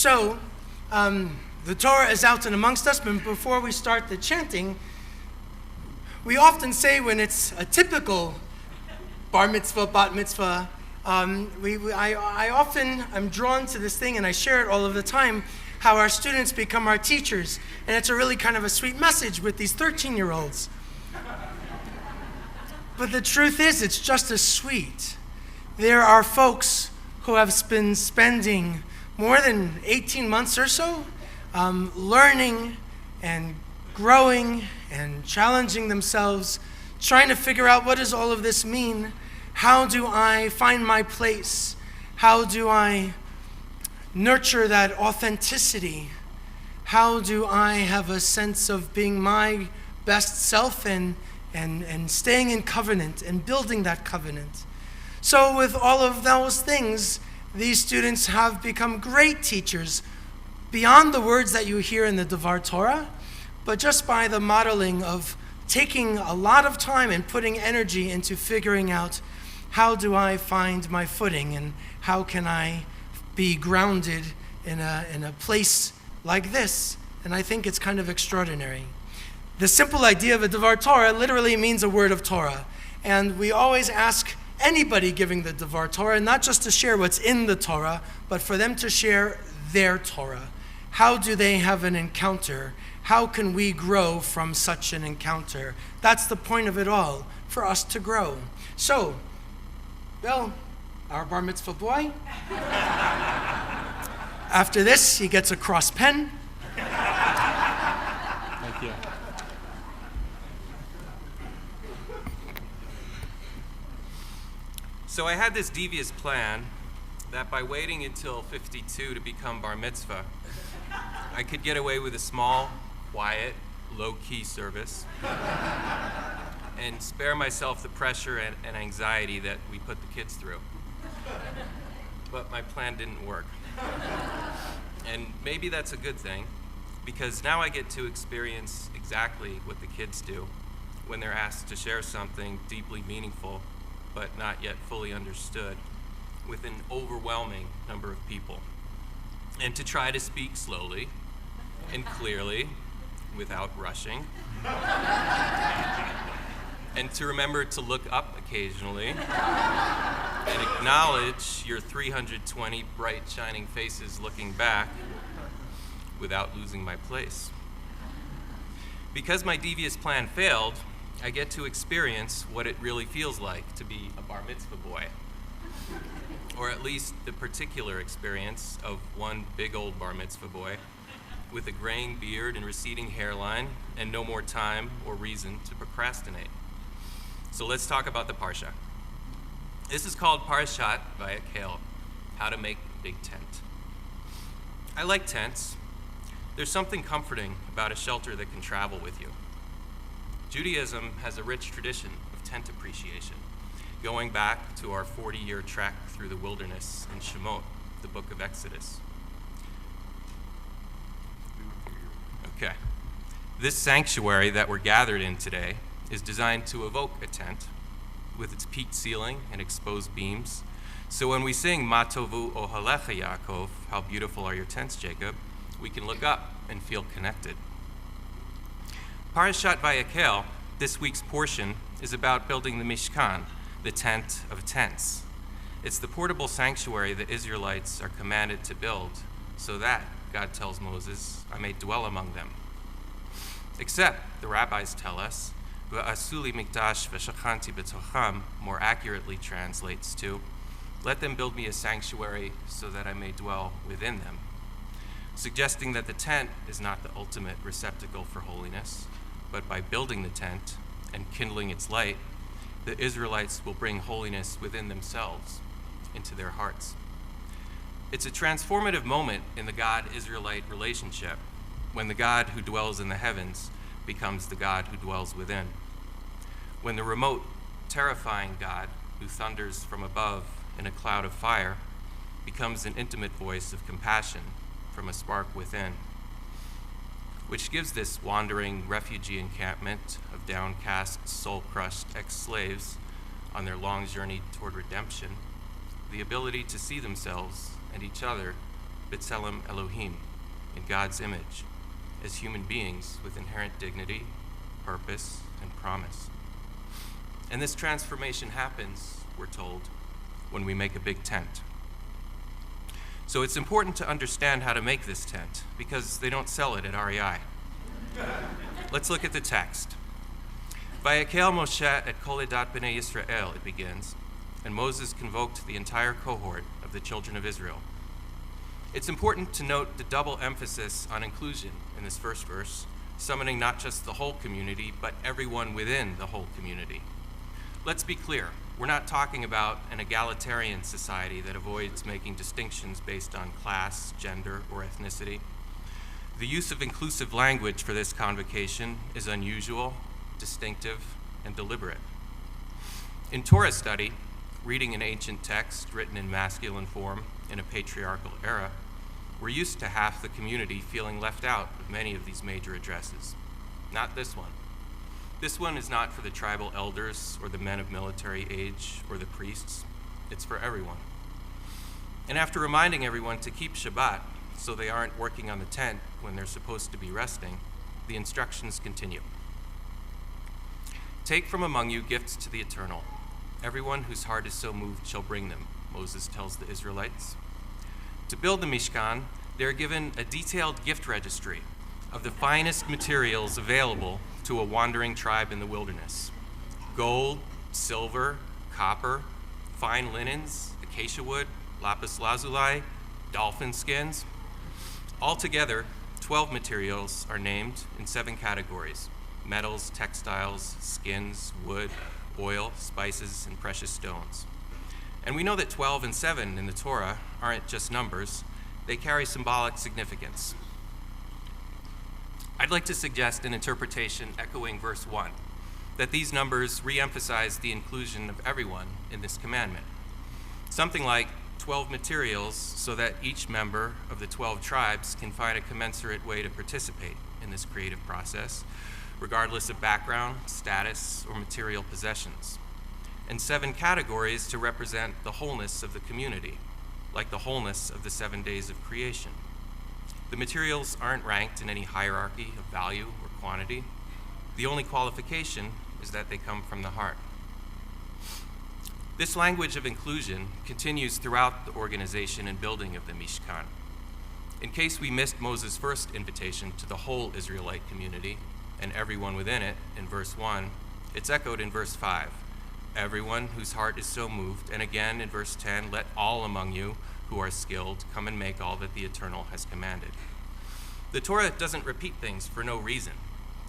So, the Torah is out and amongst us, but before we start the chanting, we often say when it's a typical bar mitzvah, bat mitzvah, I often am drawn to this thing, and I share it all of the time, how our students become our teachers. And it's a really kind of a sweet message with these 13-year-olds. But the truth is, it's just as sweet. There are folks who have been spending more than 18 months or so learning and growing and challenging themselves, trying to figure out, what does all of this mean? How do I find my place? How do I nurture that authenticity? How do I have a sense of being my best self and staying in covenant and building that covenant? So with all of those things, these students have become great teachers beyond the words that you hear in the Devar Torah, but just by the modeling of taking a lot of time and putting energy into figuring out, how do I find my footing and how can I be grounded in a place like this? And I think it's kind of extraordinary. The simple idea of a Devar Torah literally means a word of Torah. And we always ask anybody giving the Devar Torah, not just to share what's in the Torah, but for them to share their Torah. How do they have an encounter? How can we grow from such an encounter? That's the point of it all, for us to grow. So, Bill, our bar mitzvah boy, after this, he gets a cross pen. Thank you. So I had this devious plan that by waiting until 52 to become bar mitzvah, I could get away with a small, quiet, low-key service and spare myself the pressure and anxiety that we put the kids through. But my plan didn't work. And maybe that's a good thing, because now I get to experience exactly what the kids do when they're asked to share something deeply meaningful but not yet fully understood with an overwhelming number of people. And to try to speak slowly and clearly without rushing. And to remember to look up occasionally and acknowledge your 320 bright shining faces looking back without losing my place. Because my devious plan failed, I get to experience what it really feels like to be a bar mitzvah boy. Or at least the particular experience of one big old bar mitzvah boy with a graying beard and receding hairline and no more time or reason to procrastinate. So let's talk about the Parsha. This is called Parashat Vayakhel, how to make a big tent. I like tents. There's something comforting about a shelter that can travel with you. Judaism has a rich tradition of tent appreciation, going back to our 40-year trek through the wilderness in Shemot, the book of Exodus. Okay. This sanctuary that we're gathered in today is designed to evoke a tent with its peaked ceiling and exposed beams. So when we sing Ma Tovu Ohalecha Yaakov, how beautiful are your tents, Jacob, we can look up and feel connected. Parashat Vayakhel, this week's portion, is about building the Mishkan, the tent of tents. It's the portable sanctuary the Israelites are commanded to build so that, God tells Moses, I may dwell among them. Except, the rabbis tell us, V'asuli mikdash v'shachanti b'tocham more accurately translates to, let them build me a sanctuary so that I may dwell within them, suggesting that the tent is not the ultimate receptacle for holiness, but by building the tent and kindling its light, the Israelites will bring holiness within themselves into their hearts. It's a transformative moment in the God-Israelite relationship when the God who dwells in the heavens becomes the God who dwells within. When the remote, terrifying God who thunders from above in a cloud of fire becomes an intimate voice of compassion from a spark within, which gives this wandering refugee encampment of downcast, soul-crushed ex-slaves on their long journey toward redemption the ability to see themselves and each other B'Tselem Elohim, in God's image, as human beings with inherent dignity, purpose, and promise. And this transformation happens, we're told, when we make a big tent. So it's important to understand how to make this tent, because they don't sell it at REI. Let's look at the text. Vayakel Moshe et kol edat b'nei Yisrael, it begins, and Moses convoked the entire cohort of the children of Israel. It's important to note the double emphasis on inclusion in this first verse, summoning not just the whole community, but everyone within the whole community. Let's be clear, we're not talking about an egalitarian society that avoids making distinctions based on class, gender, or ethnicity. The use of inclusive language for this convocation is unusual, distinctive, and deliberate. In Torah study, reading an ancient text written in masculine form in a patriarchal era, we're used to half the community feeling left out of many of these major addresses. Not this one. This one is not for the tribal elders or the men of military age or the priests. It's for everyone. And after reminding everyone to keep Shabbat so they aren't working on the tent when they're supposed to be resting, the instructions continue. Take from among you gifts to the Eternal. Everyone whose heart is so moved shall bring them, Moses tells the Israelites. To build the Mishkan, they are given a detailed gift registry of the finest materials available to a wandering tribe in the wilderness. Gold, silver, copper, fine linens, acacia wood, lapis lazuli, dolphin skins. Altogether, 12 materials are named in 7 categories: metals, textiles, skins, wood, oil, spices, and precious stones. And we know that 12 and 7 in the Torah aren't just numbers, they carry symbolic significance. I'd like to suggest an interpretation echoing verse 1, that these numbers re-emphasize the inclusion of everyone in this commandment. Something like 12 materials so that each member of the 12 tribes can find a commensurate way to participate in this creative process, regardless of background, status, or material possessions. And 7 categories to represent the wholeness of the community, like the wholeness of the 7 days of creation. The materials aren't ranked in any hierarchy of value or quantity. The only qualification is that they come from the heart. This language of inclusion continues throughout the organization and building of the Mishkan. In case we missed Moses' first invitation to the whole Israelite community and everyone within it in verse 1, it's echoed in verse 5. Everyone whose heart is so moved, and again in verse 10, let all among you who are skilled come and make all that the Eternal has commanded. The Torah doesn't repeat things for no reason.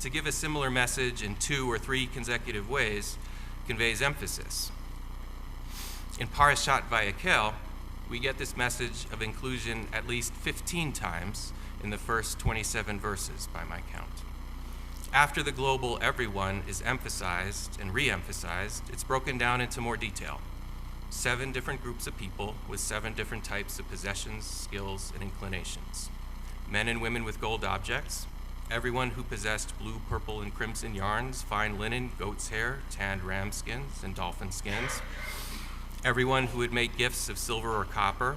To give a similar message in 2 or 3 consecutive ways conveys emphasis. In Parashat Vayakel, we get this message of inclusion at least 15 times in the first 27 verses by my count. After the global everyone is emphasized and re-emphasized, it's broken down into more detail. 7 different groups of people with 7 different types of possessions, skills, and inclinations. Men and women with gold objects, everyone who possessed blue, purple, and crimson yarns, fine linen, goat's hair, tanned ram skins, and dolphin skins. Everyone who would make gifts of silver or copper,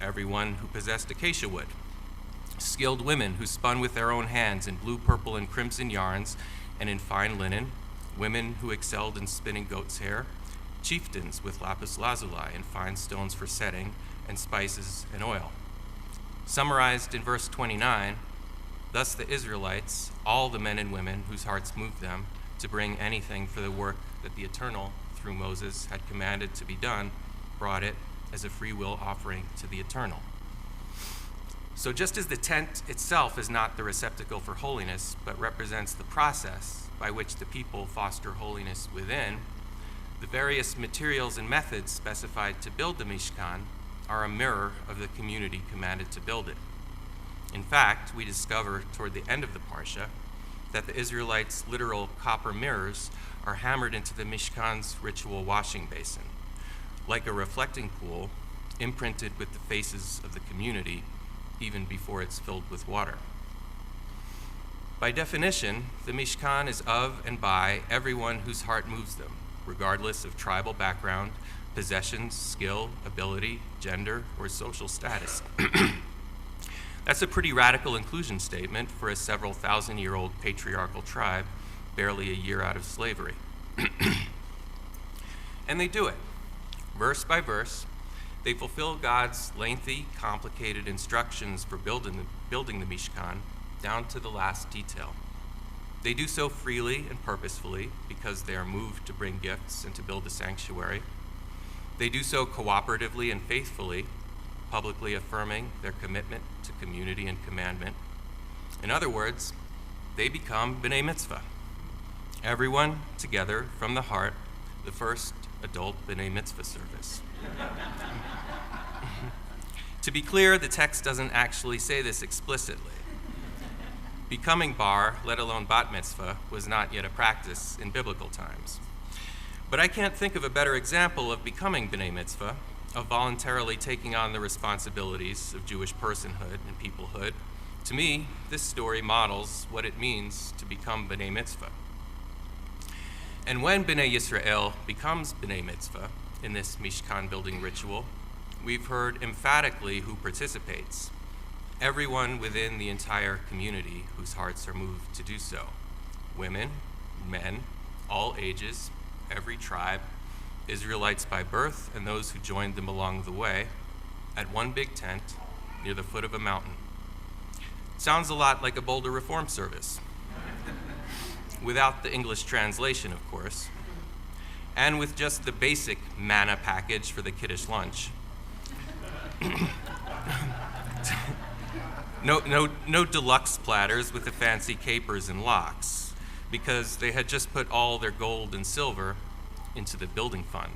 everyone who possessed acacia wood. Skilled women who spun with their own hands in blue, purple, and crimson yarns and in fine linen, women who excelled in spinning goat's hair, chieftains with lapis lazuli and fine stones for setting, and spices and oil. Summarized in verse 29, thus the Israelites, all the men and women whose hearts moved them to bring anything for the work that the Eternal, through Moses, had commanded to be done, brought it as a free will offering to the Eternal. So just as the tent itself is not the receptacle for holiness, but represents the process by which the people foster holiness within, the various materials and methods specified to build the Mishkan are a mirror of the community commanded to build it. In fact, we discover toward the end of the Parsha that the Israelites' literal copper mirrors are hammered into the Mishkan's ritual washing basin, like a reflecting pool imprinted with the faces of the community even before it's filled with water. By definition, the Mishkan is of and by everyone whose heart moves them, regardless of tribal background, possessions, skill, ability, gender, or social status. That's a pretty radical inclusion statement for a several thousand-year-old patriarchal tribe barely a year out of slavery. And they do it. Verse by verse, they fulfill God's lengthy, complicated instructions for building the Mishkan down to the last detail. They do so freely and purposefully because they are moved to bring gifts and to build the sanctuary. They do so cooperatively and faithfully, publicly affirming their commitment to community and commandment. In other words, they become B'nai Mitzvah. Everyone together from the heart, the first adult B'nai Mitzvah service. To be clear, the text doesn't actually say this explicitly. Becoming bar, let alone bat mitzvah, was not yet a practice in biblical times. But I can't think of a better example of becoming B'nai Mitzvah, of voluntarily taking on the responsibilities of Jewish personhood and peoplehood. To me, this story models what it means to become B'nai Mitzvah. And when B'nai Yisrael becomes B'nai Mitzvah in this Mishkan building ritual, we've heard emphatically who participates. Everyone within the entire community whose hearts are moved to do so. Women, men, all ages, every tribe, Israelites by birth and those who joined them along the way, at one big tent near the foot of a mountain. Sounds a lot like a Boulder Reform Service. Without the English translation, of course, and with just the basic manna package for the kiddush lunch. No deluxe platters with the fancy capers and lox, because they had just put all their gold and silver into the building fund.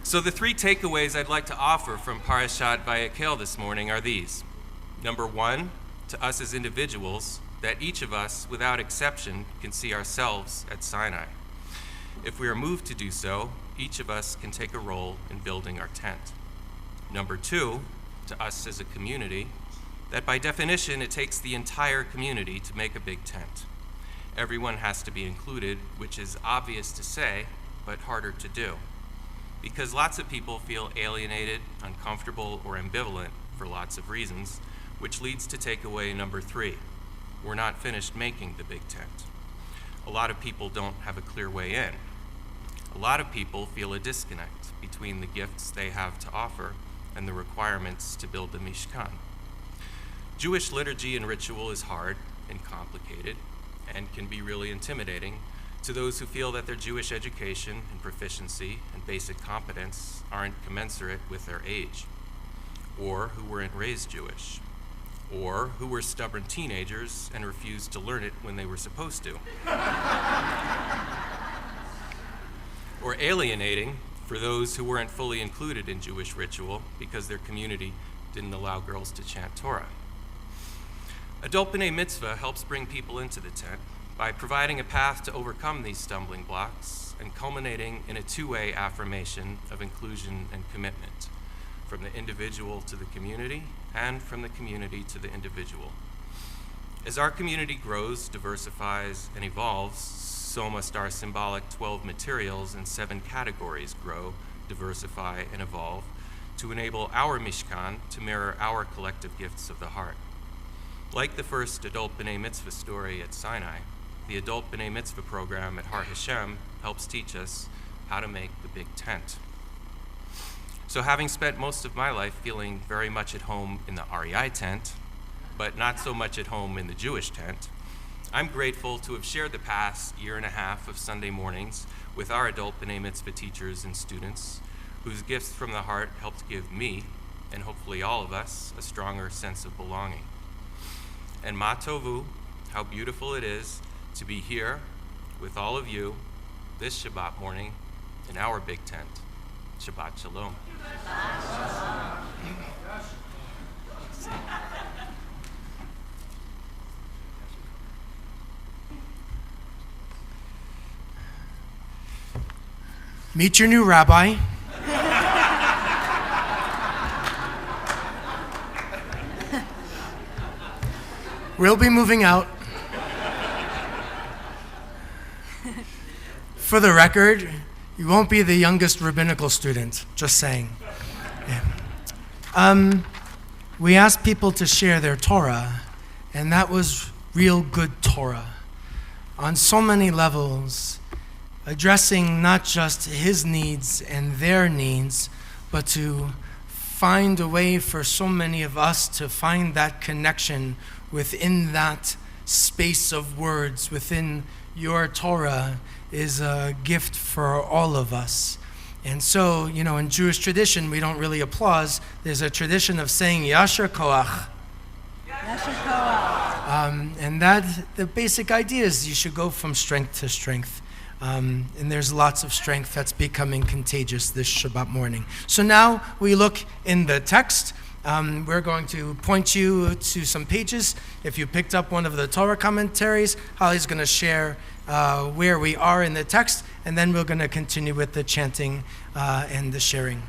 So the three takeaways I'd like to offer from Parashat Vayekel this morning are these. Number one, to us as individuals, that each of us, without exception, can see ourselves at Sinai. If we are moved to do so, each of us can take a role in building our tent. Number two, to us as a community, that by definition it takes the entire community to make a big tent. Everyone has to be included, which is obvious to say, but harder to do. Because lots of people feel alienated, uncomfortable, or ambivalent for lots of reasons, which leads to takeaway number three. We're not finished making the big tent. A lot of people don't have a clear way in. A lot of people feel a disconnect between the gifts they have to offer and the requirements to build the Mishkan. Jewish liturgy and ritual is hard and complicated and can be really intimidating to those who feel that their Jewish education and proficiency and basic competence aren't commensurate with their age, or who weren't raised Jewish, or who were stubborn teenagers and refused to learn it when they were supposed to. Or alienating for those who weren't fully included in Jewish ritual because their community didn't allow girls to chant Torah. Adult B'nai Mitzvah helps bring people into the tent by providing a path to overcome these stumbling blocks and culminating in a two-way affirmation of inclusion and commitment, from the individual to the community and from the community to the individual. As our community grows, diversifies, and evolves, so must our symbolic 12 materials and 7 categories grow, diversify, and evolve to enable our Mishkan to mirror our collective gifts of the heart. Like the first Adult B'nai Mitzvah story at Sinai, the Adult B'nai Mitzvah program at Har Hashem helps teach us how to make the big tent. So having spent most of my life feeling very much at home in the REI tent, but not so much at home in the Jewish tent, I'm grateful to have shared the past year and a half of Sunday mornings with our Adult B'nai Mitzvah teachers and students, whose gifts from the heart helped give me, and hopefully all of us, a stronger sense of belonging. And Ma Tovu, how beautiful it is to be here with all of you this Shabbat morning in our big tent. Shabbat Shalom. Meet your new rabbi. We'll be moving out. For the record, You won't be the youngest rabbinical student, just saying. Yeah. We asked people to share their Torah, and that was real good Torah on so many levels, addressing not just his needs and their needs, but to find a way for so many of us to find that connection within that space of words, within your Torah, is a gift for all of us. And so, in Jewish tradition, we don't really applause. There's a tradition of saying Yasher Koach. Yasher Koach. And the basic idea is you should go from strength to strength. And there's lots of strength that's becoming contagious this Shabbat morning. So now we look in the text. We're going to point you to some pages. If you picked up one of the Torah commentaries, Holly's going to share where we are in the text, and then we're going to continue with the chanting and the sharing.